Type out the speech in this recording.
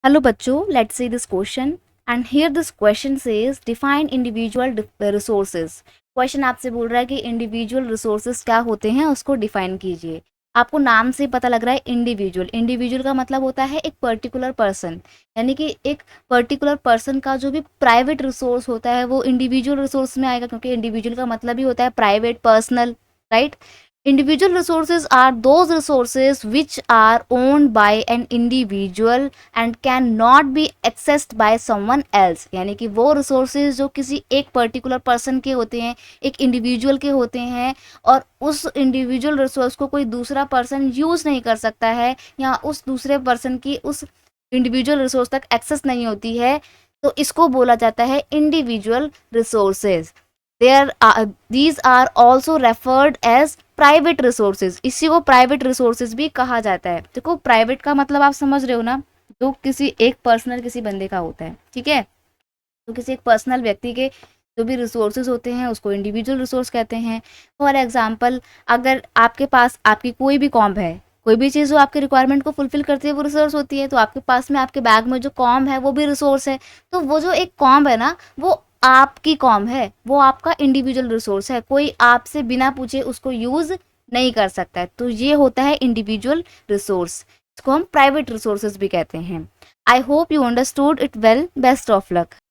Hello बच्चों, let's see this question and here this question says define individual resources. Question आपसे बोल रहा है कि इंडिविजुअल रिसोर्सेज क्या होते हैं उसको डिफाइन कीजिए। आपको नाम से पता लग रहा है इंडिविजुअल। इंडिविजुअल का मतलब होता है एक पर्टिकुलर पर्सन, यानी कि एक पर्टिकुलर पर्सन का जो भी प्राइवेट रिसोर्स होता है वो इंडिविजुअल रिसोर्स में आएगा, क्योंकि इंडिविजुअल का मतलब ही होता है private, personal, right. Individual resources are those resources which are owned by an individual and cannot be accessed by someone else। यानी कि वो resources जो किसी एक पर्टिकुलर पर्सन के होते हैं, एक इंडिविजुअल के होते हैं, और उस इंडिविजुअल रिसोर्स को कोई दूसरा पर्सन यूज़ नहीं कर सकता है, या उस दूसरे पर्सन की उस इंडिविजुअल रिसोर्स तक एक्सेस नहीं होती है, तो इसको बोला जाता है individual resources. These are also referred as private resources. इसी को प्राइवेट रिसोर्सेज भी कहा जाता है। देखो, प्राइवेट का मतलब आप समझ रहे हो ना, जो किसी एक पर्सनल किसी बंदे का होता है, ठीक है। तो किसी एक पर्सनल व्यक्ति के जो भी रिसोर्सेज होते हैं उसको इंडिविजुअल रिसोर्स कहते हैं। फॉर एग्जाम्पल, अगर आपके पास आपकी कोई भी कॉम्ब है, कोई भी चीज़ जो आपके रिक्वायरमेंट को फुलफिल करती है वो रिसोर्स होती है, तो आपके पास में आपके बैग में जो कॉम्ब है वो भी रिसोर्स है। तो वो जो एक कॉम्ब है ना, वो आपकी कॉम्ब है, वो आपका इंडिविजुअल रिसोर्स है, कोई आपसे बिना पूछे उसको यूज़ नहीं कर सकता है। तो ये होता है इंडिविजुअल रिसोर्स, इसको हम प्राइवेट रिसोर्सेज भी कहते हैं। I hope you understood it well. Best of luck.